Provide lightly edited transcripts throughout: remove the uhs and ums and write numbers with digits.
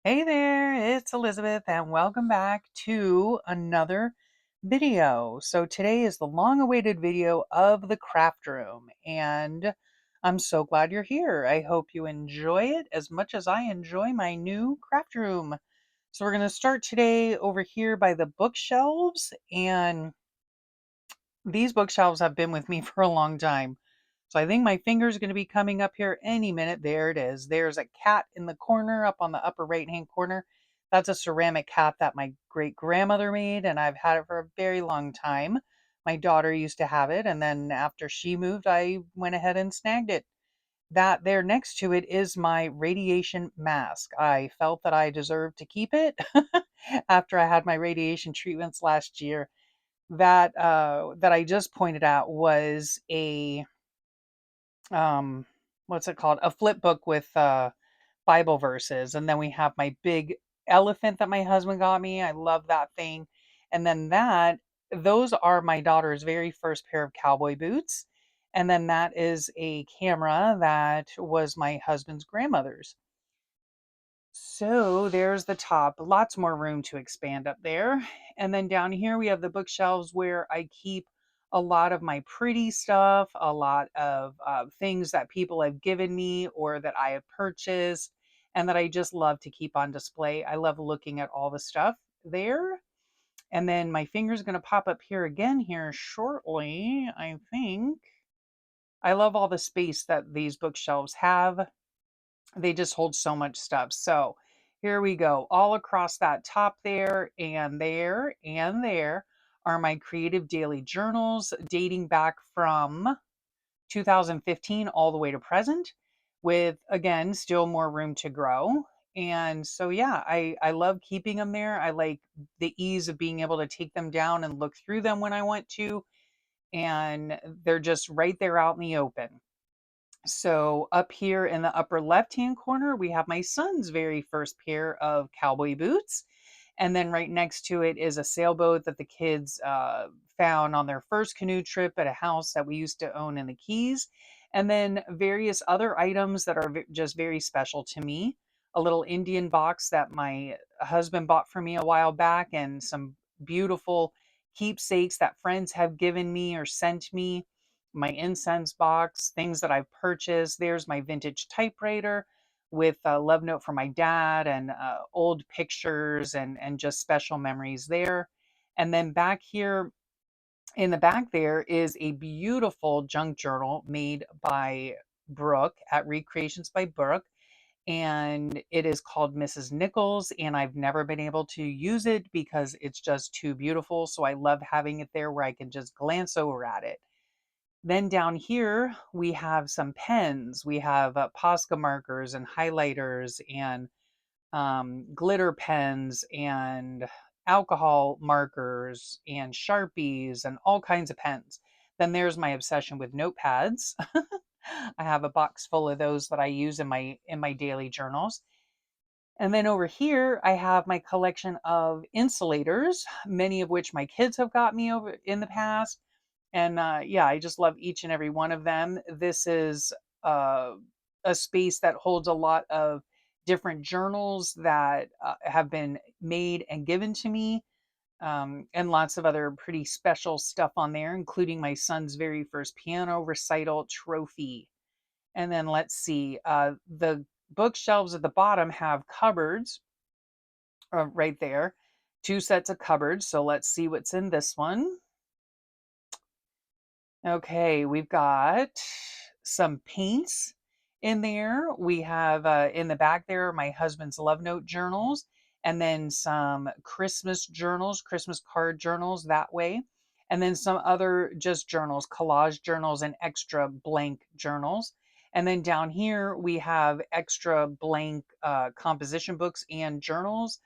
Hey there, it's Elizabeth, and welcome back to another video. So today is the long-awaited video of the craft room, and I'm so glad you're here. I hope you enjoy it as much as I enjoy my new craft room. So we're going to start today over here by the bookshelves, and these bookshelves have been with me for a long time. So I think my finger's going to be coming up here any minute. There it is. There's a cat in the corner up on the upper right-hand corner. That's a ceramic cat that my great-grandmother made, and I've had it for a very long time. My daughter used to have it, and then after she moved, I went ahead and snagged it. That there next to it is my radiation mask. I felt that I deserved to keep it after I had my radiation treatments last year. That I just pointed out was a um what's it called, a flip book with Bible verses, and then we have my big elephant that my husband got me. I love that thing. And then that those are my daughter's very first pair of cowboy boots, and then that is a camera that was my husband's grandmother's. So there's the top. Lots more room to expand up there. And then down here we have the bookshelves where I keep a lot of my pretty stuff, a lot of things that people have given me or that I have purchased and that I just love to keep on display. I love looking at all the stuff there. And then my finger's going to pop up here again here shortly, I think. I love all the space that these bookshelves have. They just hold so much stuff. So here we go. All across that top there and there and there are my creative daily journals dating back from 2015 all the way to present, with again still more room to grow. And so yeah, I love keeping them there. I like the ease of being able to take them down and look through them when I want to, and they're just right there out in the open. So up here in the upper left-hand corner, we have my son's very first pair of cowboy boots. And then right next to it is a sailboat that the kids found on their first canoe trip at a house that we used to own in the Keys. And then various other items that are just very special to me. A little Indian box that my husband bought for me a while back, and some beautiful keepsakes that friends have given me or sent me, my incense box, things that I've purchased. There's my vintage typewriter with a love note from my dad, and old pictures and just special memories there. And then back here in the back there is a beautiful junk journal made by Brooke at Recreations by Brooke, and it is called Mrs. Nichols, and I've never been able to use it because it's just too beautiful. So I love having it there where I can just glance over at it. Then down here, we have some pens. We have Posca markers and highlighters and glitter pens and alcohol markers and Sharpies and all kinds of pens. Then there's my obsession with notepads. I have a box full of those that I use in my daily journals. And then over here, I have my collection of insulators, many of which my kids have got me over in the past. And yeah, I just love each and every one of them. This is uh, a space that holds a lot of different journals that have been made and given to me, and lots of other pretty special stuff on there, including my son's very first piano recital trophy. And then let's see, the bookshelves at the bottom have cupboards right there, two sets of cupboards. So let's see what's in this one. Okay, we've got some paints in there. We have in the back there my husband's love note journals, and then some Christmas journals, Christmas card journals that way. And then some other just journals, collage journals, and extra blank journals. And then down here we have extra blank composition books and journals.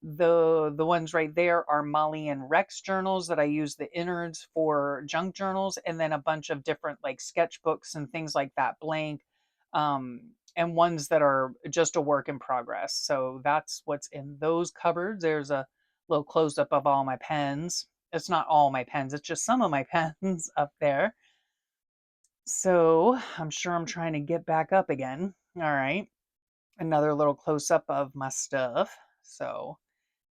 The ones right there are Molly and Rex journals that I use the innards for junk journals, and then a bunch of different like sketchbooks and things like that, blank, and ones that are just a work in progress. So that's what's in those cupboards. There's a little close up of all my pens. It's not all my pens, it's just some of my pens up there. So I'm sure I'm trying to get back up again. All right. Another little close up of my stuff. So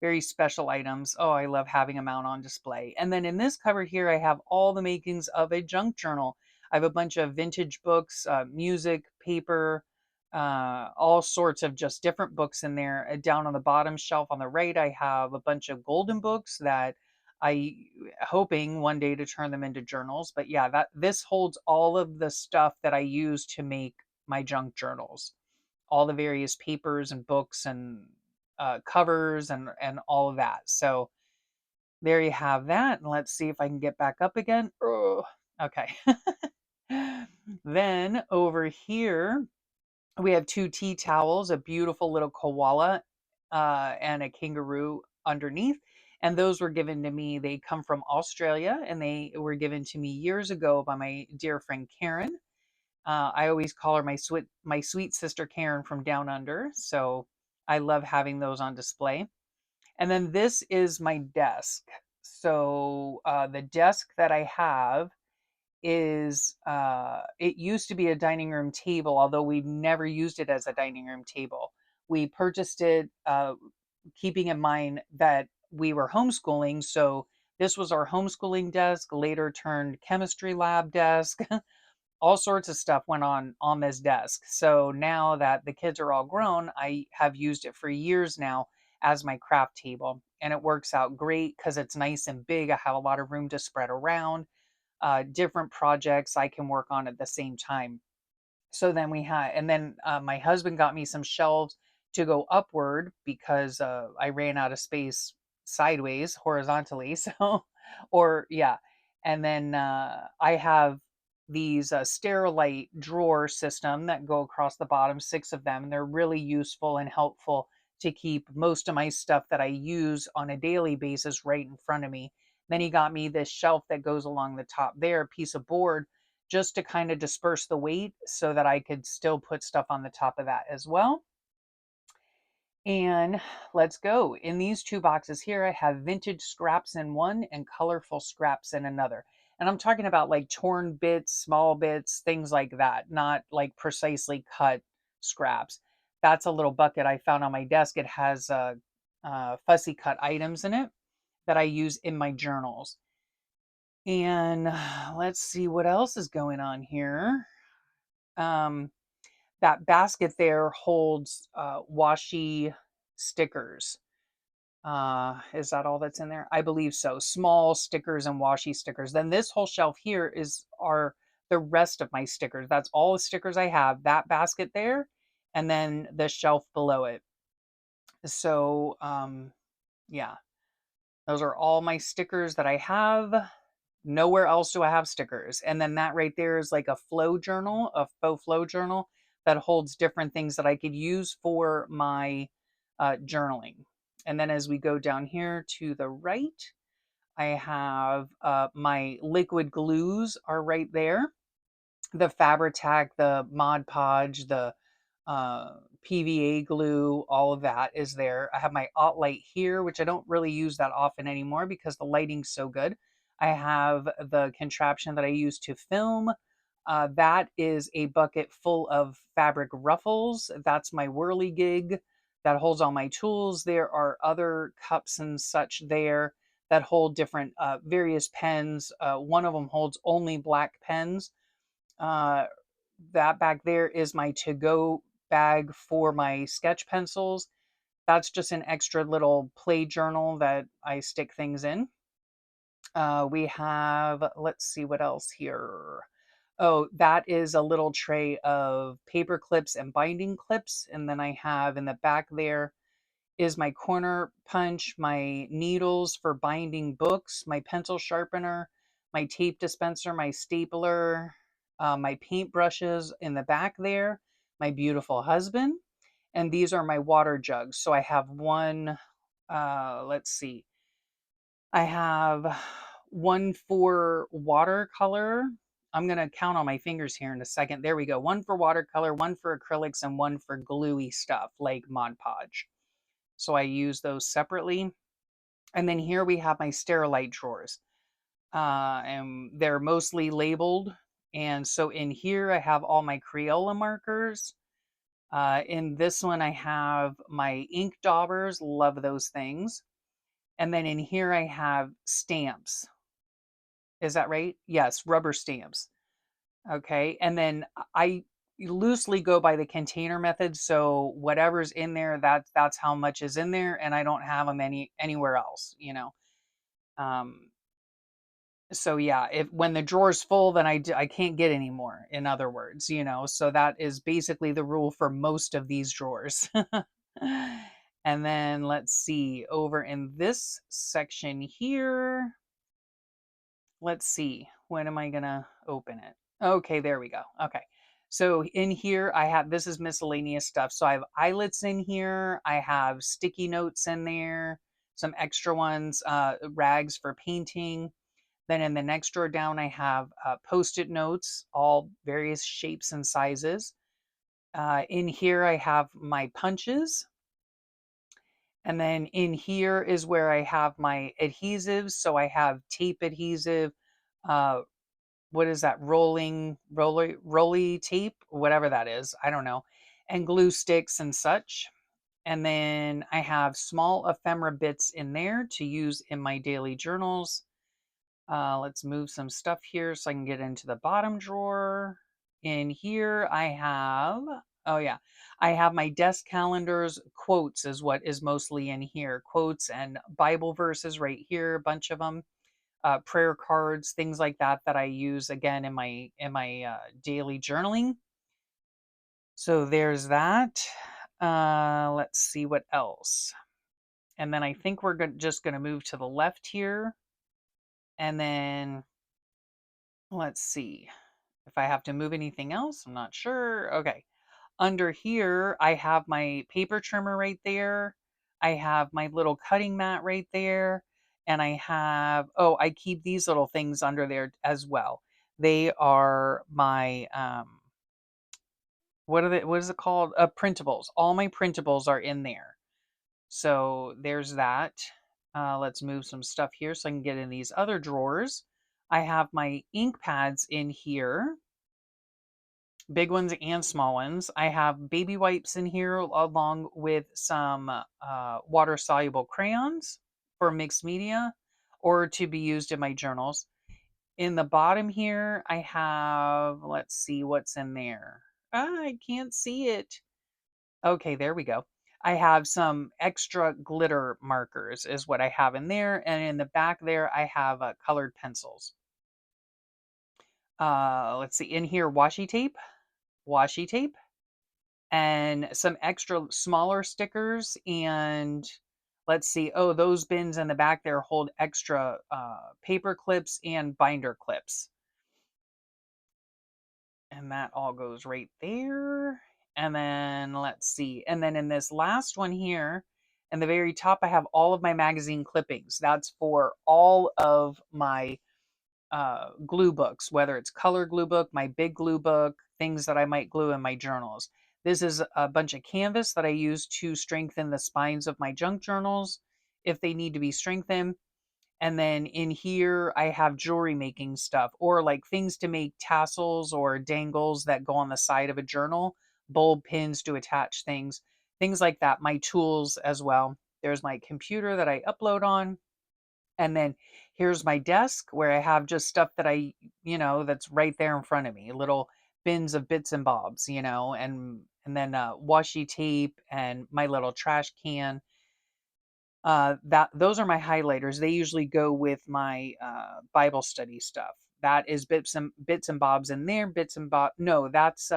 very special items. Oh, I love having them out on display. And then in this cupboard here, I have all the makings of a junk journal. I have a bunch of vintage books, music, paper, all sorts of just different books in there. Down on the bottom shelf on the right, I have a bunch of golden books that I hoping one day to turn them into journals. But yeah, that this holds all of the stuff that I use to make my junk journals, all the various papers and books and covers and all of that. So there you have that. And let's see if I can get back up again. Oh, okay. Then over here, we have two tea towels, a beautiful little koala and a kangaroo underneath. And those were given to me. They come from Australia and they were given to me years ago by my dear friend Karen. I always call her my sweet sister Karen from down under. So I love having those on display. And then this is my desk. So the desk that I have is it used to be a dining room table, although we never used it as a dining room table. We purchased it keeping in mind that we were homeschooling. So this was our homeschooling desk, later turned chemistry lab desk. All sorts of stuff went on this desk. So now that the kids are all grown, I have used it for years now as my craft table, and it works out great because it's nice and big. I have a lot of room to spread around. Different projects I can work on at the same time. So then we had, and then my husband got me some shelves to go upward because I ran out of space sideways, horizontally. So, or yeah. And then I have these Sterilite drawer system that go across the bottom, six of them. And they're really useful and helpful to keep most of my stuff that I use on a daily basis right in front of me. Then he got me this shelf that goes along the top there, a piece of board just to kind of disperse the weight so that I could still put stuff on the top of that as well. And let's go. In these two boxes here, I have vintage scraps in one and colorful scraps in another. And I'm talking about like torn bits, small bits, things like that, not like precisely cut scraps. That's a little bucket I found on my desk. It has fussy cut items in it that I use in my journals. And let's see what else is going on here. Um, that basket there holds washi stickers. Is that all that's in there? I believe so. Small stickers and washi stickers. Then this whole shelf here are the rest of my stickers. That's all the stickers I have. That basket there, and then the shelf below it. So yeah, those are all my stickers that I have. Nowhere else do I have stickers. And then that right there is like a flow journal, a faux flow journal that holds different things that I could use for my journaling. And then as we go down here to the right, I have my liquid glues are right there. The Fabri-Tac, the Mod Podge, the uh, PVA glue, all of that is there. I have my light here, which I don't really use that often anymore because the lighting's so good. I have the contraption that I use to film. That is a bucket full of fabric ruffles. That's my whirligig that holds all my tools. There are other cups and such there that hold different various pens. One of them holds only black pens. Uh, that back there is my to-go bag for my sketch pencils. That's just an extra little play journal that I stick things in. We have, let's see what else here. Oh, that is a little tray of paper clips and binding clips. And then I have in the back there is my corner punch, my needles for binding books, my pencil sharpener, my tape dispenser, my stapler, my paint brushes in the back there, my beautiful husband, and these are my water jugs. So I have one, let's see, I have one for watercolor. I'm going to count on my fingers here in a second. There we go. One for watercolor, one for acrylics, and one for gluey stuff like Mod Podge. So I use those separately. And then here we have my Sterilite drawers. And they're mostly labeled. And so in here I have all my Crayola markers. In this one, I have my ink daubers. Love those things. And then in here, I have stamps. Is that right? Yes, rubber stamps. Okay. And then I loosely go by the container method. So whatever's in there, that's how much is in there, and I don't have them anywhere else, you know. Um, so yeah, if when the drawer's full, then I can't get any more, in other words, you know. So that is basically the rule for most of these drawers. And then let's see, over in this section here, let's see, when am I gonna open it? Okay, there we go. Okay. So in here, I have, this is miscellaneous stuff. So I have eyelets in here. I have sticky notes in there, some extra ones, rags for painting. Then in the next drawer down, I have Post-it notes, all various shapes and sizes. In here, I have my punches. And then in here is where I have my adhesives. So I have tape adhesive, uh, what is that, roly tape, whatever that is, I don't know, and glue sticks and such. And then I have small ephemera bits in there to use in my daily journals. Let's move some stuff here so I can get into the bottom drawer. In here I have, oh yeah, I have my desk calendars. Quotes is what is mostly in here, quotes and Bible verses right here, a bunch of them, prayer cards, things like that that I use again in my daily journaling. So there's that. Let's see what else. And then I think we're just going to move to the left here. And then let's see if I have to move anything else. I'm not sure. Okay. Under here, I have my paper trimmer right there. I have my little cutting mat right there. And I have, oh, I keep these little things under there as well. They are my, what is it called? Printables. All my printables are in there. So there's that. Let's move some stuff here so I can get in these other drawers. I have my ink pads in here, big ones and small ones. I have baby wipes in here along with some water soluble crayons for mixed media or to be used in my journals. In the bottom here, I have, let's see what's in there. I can't see it. Okay, there we go. I have some extra glitter markers is what I have in there. And in the back there, I have colored pencils. Let's see, in here, washi tape, and some extra smaller stickers. And let's see, oh, those bins in the back there hold extra paper clips and binder clips. And that all goes right there. And then let's see. And then in this last one here, in the very top, I have all of my magazine clippings. That's for all of my glue books, whether it's color glue book, my big glue book, things that I might glue in my journals. This is a bunch of canvas that I use to strengthen the spines of my junk journals if they need to be strengthened. And then in here, I have jewelry making stuff or like things to make tassels or dangles that go on the side of a journal, bulb pins to attach things like that. My tools as well. There's my computer that I upload on. And then here's my desk where I have just stuff that that's right there in front of me, little bins of bits and bobs, and then washi tape and my little trash can. That those are my highlighters. They usually go with my Bible study stuff. That is bits and bobs in there. Bits and bob. No, that's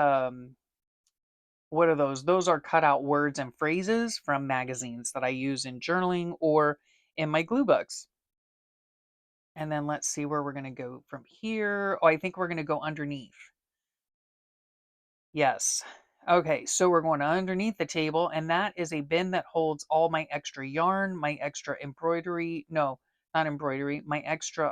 what are those? Those are cut out words and phrases from magazines that I use in journaling or in my glue books. And then let's see where we're going to go from here. Oh, I think we're going to go underneath. Yes. Okay, so we're going underneath the table, and that is a bin that holds all my extra yarn, my extra embroidery. No, not embroidery, my extra,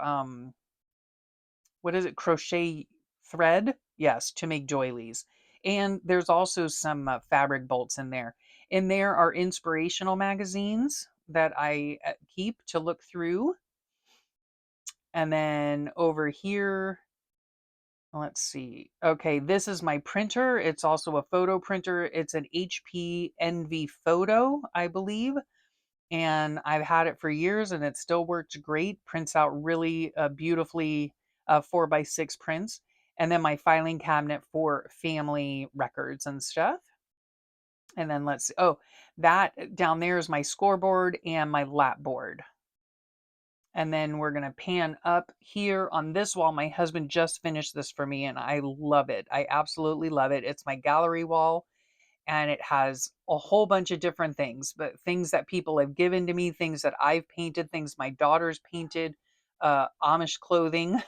what is it, crochet thread? Yes, to make doilies. And there's also some fabric bolts in there. In there are inspirational magazines that I keep to look through. And then over here, Let's see. Okay, this is my printer. It's also a photo printer. It's an HP Envy Photo, I believe. And I've had it for years and it still works great. Prints out really beautifully 4x6 prints. And then my filing cabinet for family records and stuff. And then let's see. Oh, that down there is my scoreboard and my lap board. And then we're going to pan up here on this wall. My husband just finished this for me and I love it. I absolutely love it. It's my gallery wall and it has a whole bunch of different things, but things that people have given to me, things that I've painted, things my daughter's painted, Amish clothing,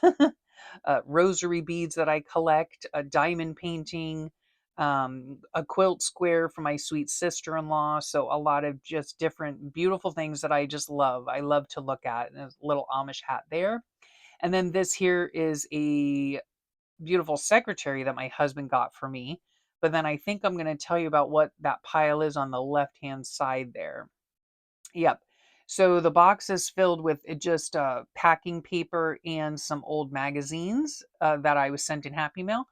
rosary beads that I collect, a diamond painting, a quilt square for my sweet sister-in-law. So a lot of just different beautiful things that I just love. I love to look at. And a little Amish hat there. And then this here is a beautiful secretary that my husband got for me. But then I think I'm going to tell you about what that pile is on the left-hand side there. Yep. So the box is filled with just packing paper and some old magazines that I was sent in Happy Mail.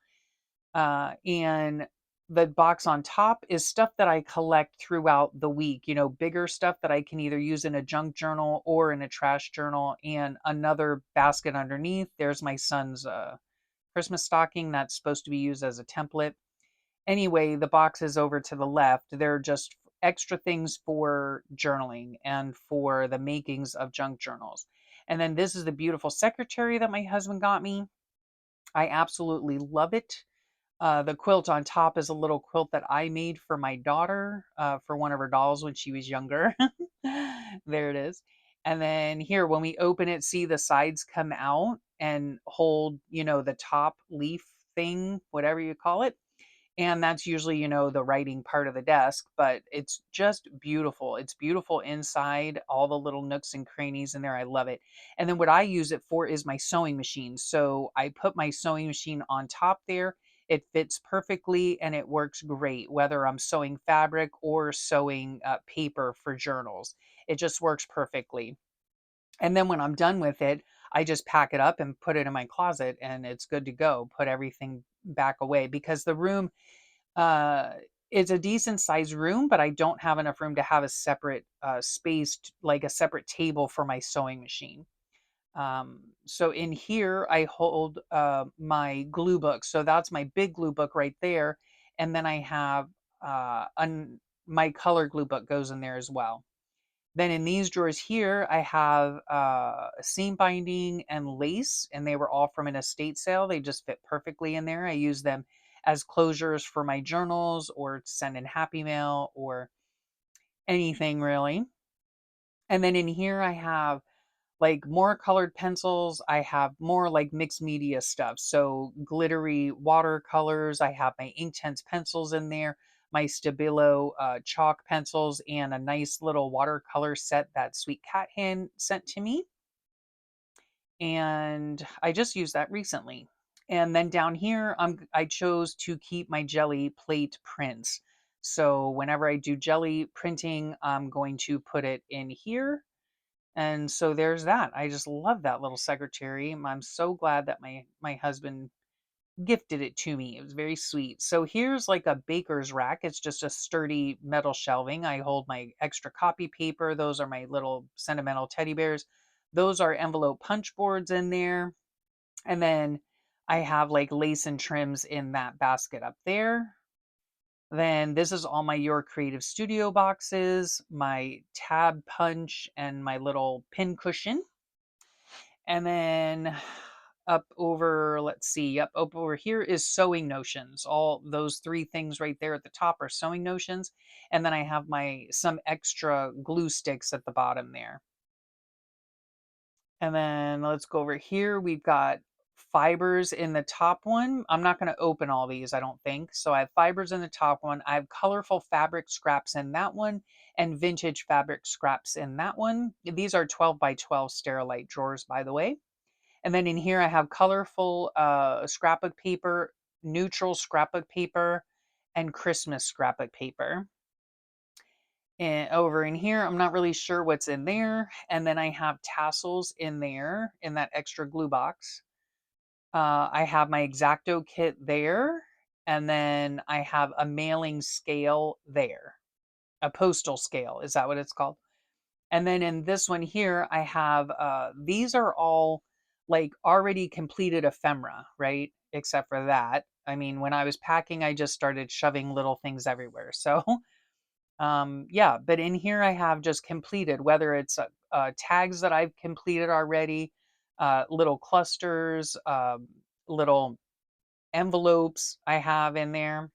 And the box on top is stuff that I collect throughout the week, bigger stuff that I can either use in a junk journal or in a trash journal. And another basket underneath, there's my son's Christmas stocking that's supposed to be used as a template. Anyway, the boxes over to the left, they're just extra things for journaling and for the makings of junk journals. And then this is the beautiful secretary that my husband got me. I absolutely love it. The quilt on top is a little quilt that I made for my daughter for one of her dolls when she was younger. There it is. And then here, when we open it, see the sides come out and hold, the top leaf thing, whatever you call it. And that's usually, the writing part of the desk, but it's just beautiful. It's beautiful inside, all the little nooks and crannies in there. I love it. And then what I use it for is my sewing machine. So I put my sewing machine on top there. It fits perfectly and it works great, whether I'm sewing fabric or sewing paper for journals. It just works perfectly. And then when I'm done with it, I just pack it up and put it in my closet and it's good to go. Put everything back away because the room uh, it's a decent sized room, but I don't have enough room to have a separate space, like a separate table for my sewing machine. So in here, I hold my glue book. So that's my big glue book right there. And then I have my color glue book goes in there as well. Then in these drawers here, I have seam binding and lace, and they were all from an estate sale. They just fit perfectly in there. I use them as closures for my journals or to send in Happy Mail or anything really. And then in here, I have like more colored pencils. I have more like mixed media stuff. So glittery watercolors. I have my Inktense pencils in there, my Stabilo chalk pencils, and a nice little watercolor set that Sweet Cat Hand sent to me. And I just used that recently. And then down here, I chose to keep my jelly plate prints. So whenever I do jelly printing, I'm going to put it in here and so there's that. I just love that little secretary. I'm so glad that my husband gifted it to me. It was very sweet. So here's like a baker's rack. It's just a sturdy metal shelving. I hold my extra copy paper. Those are my little sentimental teddy bears. Those are envelope punch boards in there. And then I have like lace and trims in that basket up there. Then this is all my Your Creative Studio boxes, my tab punch, and my little pin cushion. And then up over, let's see, up over here is sewing notions. All those three things right there at the top are sewing notions. And then I have some extra glue sticks at the bottom there. And then let's go over here. We've got fibers in the top one. I'm not going to open all these, I don't think. So I have fibers in the top one. I have colorful fabric scraps in that one and vintage fabric scraps in that one. These are 12 by 12 Sterilite drawers, by the way. And then in here, I have colorful scrapbook paper, neutral scrapbook paper, and Christmas scrapbook paper. And over in here, I'm not really sure what's in there. And then I have tassels in there in that extra glue box. I have my X-Acto kit there, and then I have a mailing scale there. A postal scale, is that what it's called? And then in this one here, I have, these are all, like, already completed ephemera, right? Except for that. I mean, when I was packing, I just started shoving little things everywhere. So, yeah, but in here I have just completed, whether it's, tags that I've completed already, little clusters, little envelopes I have in there.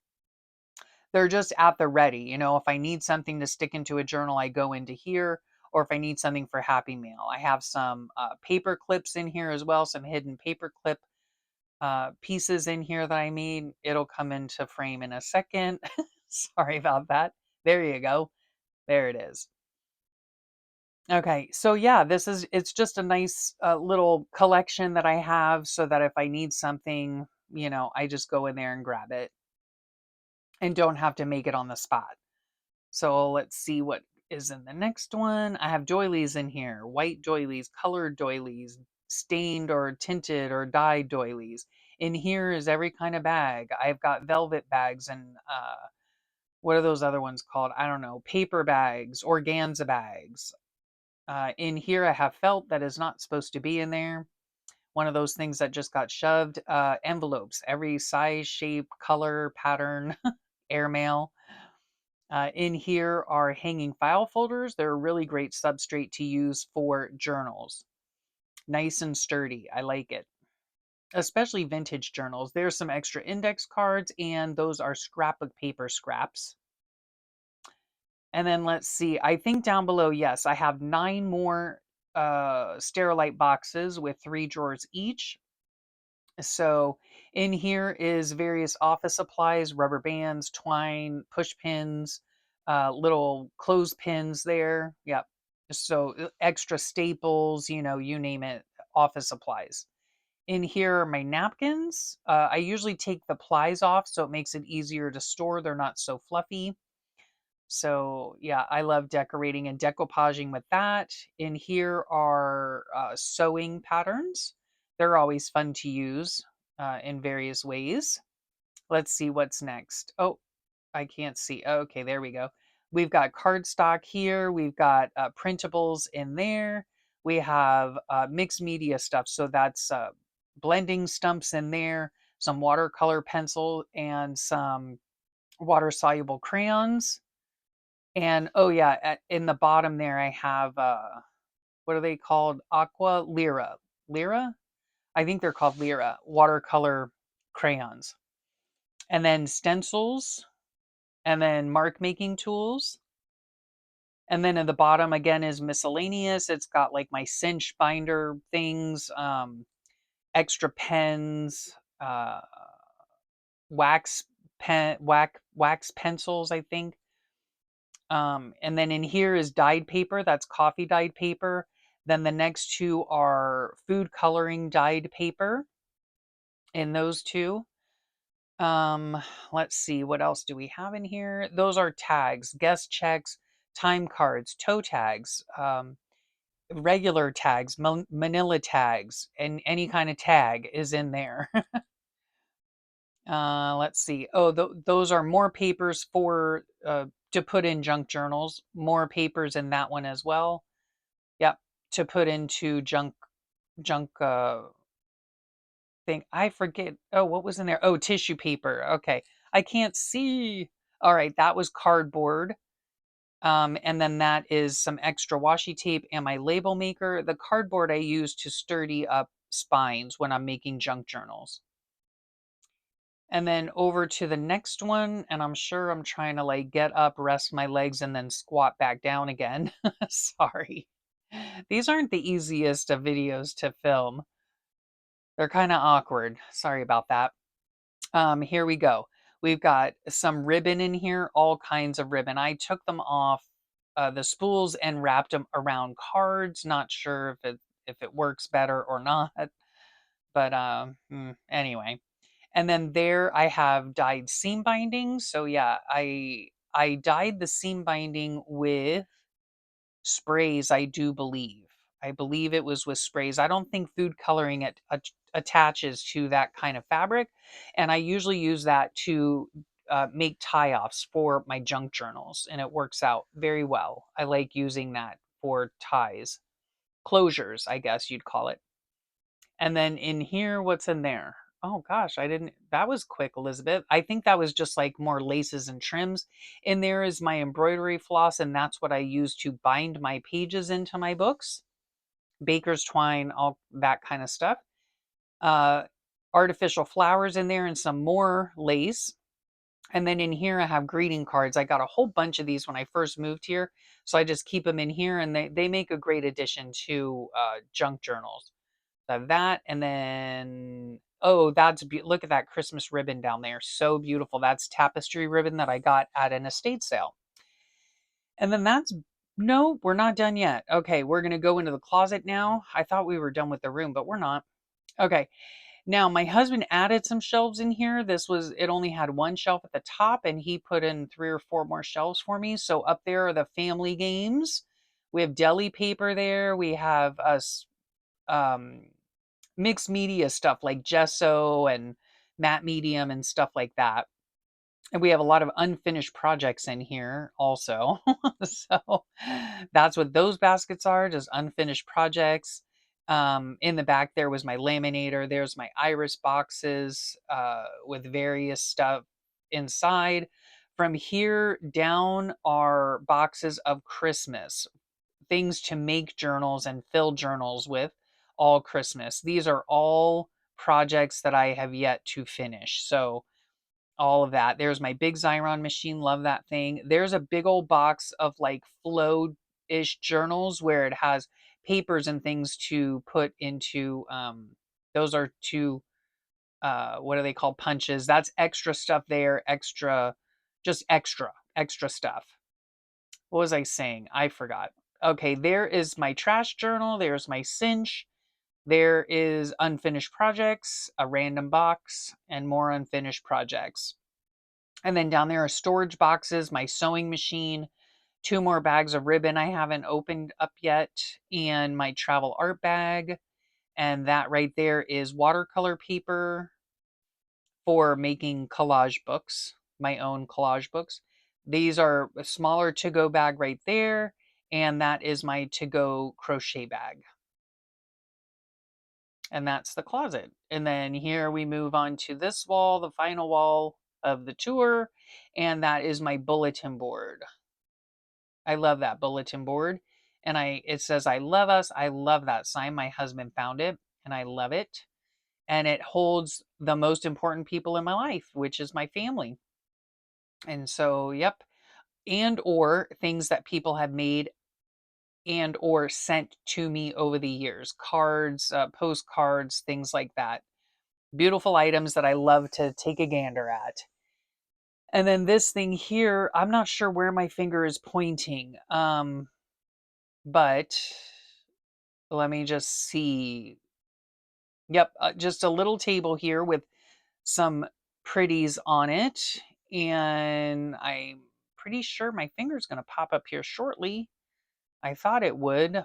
They're just at the ready. If I need something to stick into a journal, I go into here, or if I need something for Happy Mail, I have some paper clips in here as well, some hidden paper clip pieces in here that I made. It'll come into frame in a second. Sorry about that. There you go. There it is. Okay, so yeah, it's just a nice little collection that I have so that if I need something, I just go in there and grab it and don't have to make it on the spot. So let's see what is in the next one. I have doilies in here, white doilies, colored doilies, stained or tinted or dyed doilies. In here is every kind of bag. I've got velvet bags and what are those other ones called? I don't know, paper bags, organza bags. In here, I have felt that is not supposed to be in there. One of those things that just got shoved. Envelopes, every size, shape, color, pattern, airmail. In here are hanging file folders. They're a really great substrate to use for journals. Nice and sturdy. I like it. Especially vintage journals. There's some extra index cards, and those are scrapbook paper scraps. And then let's see. I think down below, yes, I have 9 more Sterilite boxes with 3 drawers each. So in here is various office supplies, rubber bands, twine, push pins, little clothespins there. Yep. So extra staples, you name it, office supplies. In here are my napkins. I usually take the plies off so it makes it easier to store. They're not so fluffy. So yeah, I love decorating and decoupaging with that. In here are sewing patterns. They're always fun to use in various ways. Let's see what's next. Oh, I can't see. Okay, there we go. We've got cardstock here. We've got printables in there. We have mixed media stuff. So that's blending stumps in there, some watercolor pencil, and some water soluble crayons. And oh yeah, in the bottom there I have what are they called? Aqua Lyra. Lyra? I think they're called Lyra watercolor crayons. And then stencils, and then mark making tools. And then at the bottom again is miscellaneous. It's got like my cinch binder things, extra pens, wax wax pencils, I think. And then in here is dyed paper. That's coffee dyed paper. Then the next two are food coloring dyed paper in those two. Um, let's see, what else do we have in here? Those are tags, guest checks, time cards, toe tags, regular tags, manila tags, and any kind of tag is in there. Let's see. Oh, those are more papers for to put in junk journals. More papers in that one as well. Yep, to put into junk thing. I forget. Oh, what was in there? Oh, tissue paper. Okay. I can't see. All right, that was cardboard. And then that is some extra washi tape and my label maker. The cardboard I use to sturdy up spines when I'm making junk journals. And then over to the next one, and I'm sure I'm trying to like get up, rest my legs, and then squat back down again. Sorry. These aren't the easiest of videos to film. They're kind of awkward. Sorry about that. Here we go. We've got some ribbon in here, all kinds of ribbon. I took them off the spools and wrapped them around cards. Not sure if it works better or not, but anyway. And then there I have dyed seam bindings. So yeah, I dyed the seam binding with sprays, I do believe. I believe it was with sprays. I don't think food coloring attaches to that kind of fabric, and I usually use that to make tie-offs for my junk journals, and it works out very well. I like using that for ties, closures, I guess you'd call it. And then in here, what's in there? Oh gosh, I didn't. That was quick, Elizabeth. I think that was just like more laces and trims. In there is my embroidery floss, and that's what I use to bind my pages into my books. Baker's twine, all that kind of stuff. Uh, Artificial flowers in there, and some more lace. And then in here, I have greeting cards. I got a whole bunch of these when I first moved here. So I just keep them in here, and they make a great addition to junk journals. So I have that. And then, oh, look at that Christmas ribbon down there. So beautiful. That's tapestry ribbon that I got at an estate sale. And then no, we're not done yet. Okay, we're going to go into the closet now. I thought we were done with the room, but we're not. Okay, now, my husband added some shelves in here. It only had one shelf at the top, and he put in 3 or 4 more shelves for me. So up there are the family games. We have deli paper there. We have us mixed media stuff like gesso and matte medium and stuff like that. And we have a lot of unfinished projects in here also. So that's what those baskets are, just unfinished projects. In the back there was my laminator. There's my iris boxes with various stuff inside. From here down are boxes of Christmas, things to make journals and fill journals with all Christmas. These are all projects that I have yet to finish. So all of that. There's my big Xyron machine. Love that thing. There's a big old box of like flow-ish journals where it has papers and things to put into. Those are two, what are they called? Punches. That's extra stuff there. Just extra stuff. What was I saying? I forgot. Okay, there is my trash journal. There's my cinch. There is unfinished projects, a random box, and more unfinished projects. And then down there are storage boxes, my sewing machine, 2 more bags of ribbon I haven't opened up yet, and my travel art bag. And that right there is watercolor paper for making collage books, my own collage books. These are a smaller to go bag right there, and that is my to go crochet bag. And that's the closet. And then here we move on to this wall, the final wall of the tour, and that is my bulletin board. I love that bulletin board. And it says I love us. I love that sign. My husband found it and I love it. And it holds the most important people in my life, which is my family. And so, yep. And or things that people have made and or sent to me over the years. Cards, postcards, things like that. Beautiful items that I love to take a gander at. And then this thing here, I'm not sure where my finger is pointing. But let me just see. Yep, just a little table here with some pretties on it. And I'm pretty sure my finger's going to pop up here shortly. I thought it would.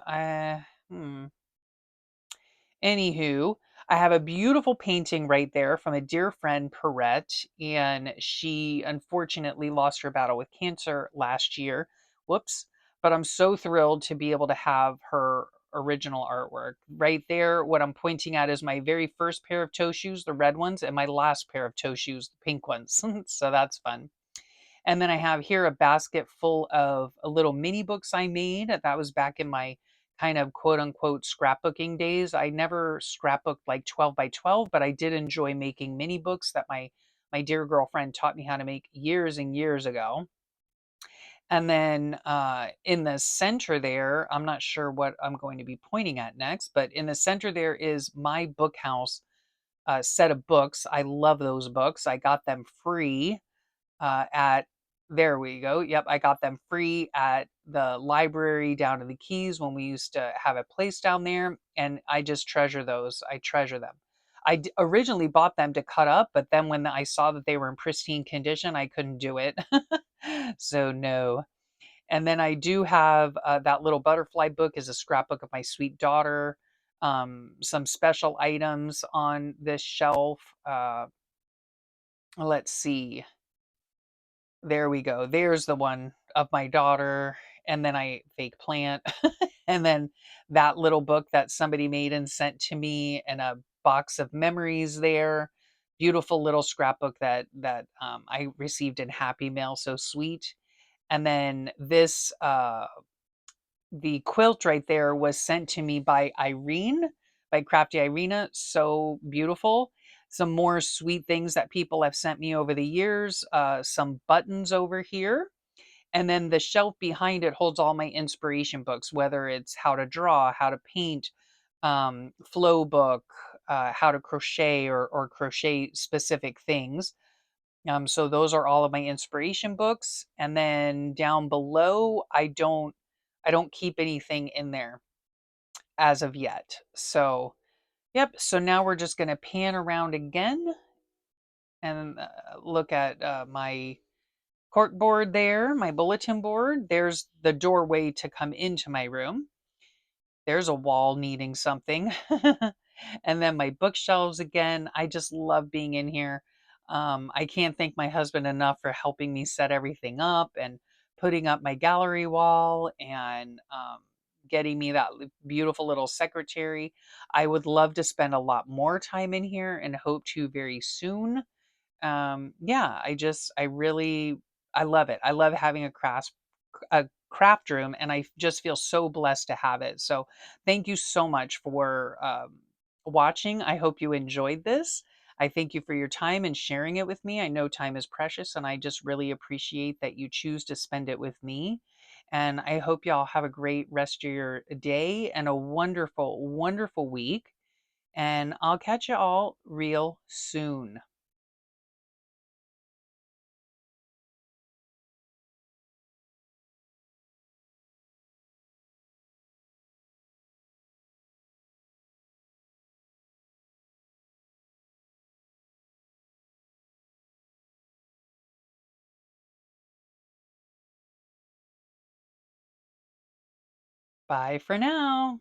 Anywho, I have a beautiful painting right there from a dear friend, Perrette, and she unfortunately lost her battle with cancer last year. Whoops. But I'm so thrilled to be able to have her original artwork. Right there, what I'm pointing at is my very first pair of toe shoes, the red ones, and my last pair of toe shoes, the pink ones. So that's fun. And then I have here a basket full of little mini books I made. That was back in my kind of quote unquote scrapbooking days. I never scrapbooked like 12 by 12, but I did enjoy making mini books that my dear girlfriend taught me how to make years and years ago. And then in the center there, I'm not sure what I'm going to be pointing at next, but in the center there is my bookhouse set of books. I love those books. I got them free at there we go. Yep, I got them free at the library down in the Keys when we used to have a place down there, and I just treasure those. I treasure them. Originally bought them to cut up, but then when I saw that they were in pristine condition, I couldn't do it. So no. And then I do have that little butterfly book is a scrapbook of my sweet daughter. some special items on this shelf. Let's see. There we go. There's the one of my daughter, and then I fake plant, and then that little book that somebody made and sent to me, and a box of memories there. Beautiful little scrapbook that I received in Happy Mail, so sweet. And then this the quilt right there was sent to me by Irene, by Crafty Irina. So beautiful. Some more sweet things that people have sent me over the years. Some buttons over here. And then the shelf behind it holds all my inspiration books, whether it's how to draw, how to paint, flow book, how to crochet or crochet specific things. So those are all of my inspiration books. And then down below, I don't keep anything in there as of yet. So, yep. So now we're just going to pan around again and look at my cork board there, my bulletin board. There's the doorway to come into my room. There's a wall needing something. And then my bookshelves again. I just love being in here. I can't thank my husband enough for helping me set everything up and putting up my gallery wall and getting me that beautiful little secretary. I would love to spend a lot more time in here and hope to very soon. Yeah, I love it. I love having a craft room, and I just feel so blessed to have it. So thank you so much for watching. I hope you enjoyed this. I thank you for your time and sharing it with me. I know time is precious, and I just really appreciate that you choose to spend it with me. And I hope y'all have a great rest of your day and a wonderful, wonderful week. And I'll catch you all real soon. Bye for now.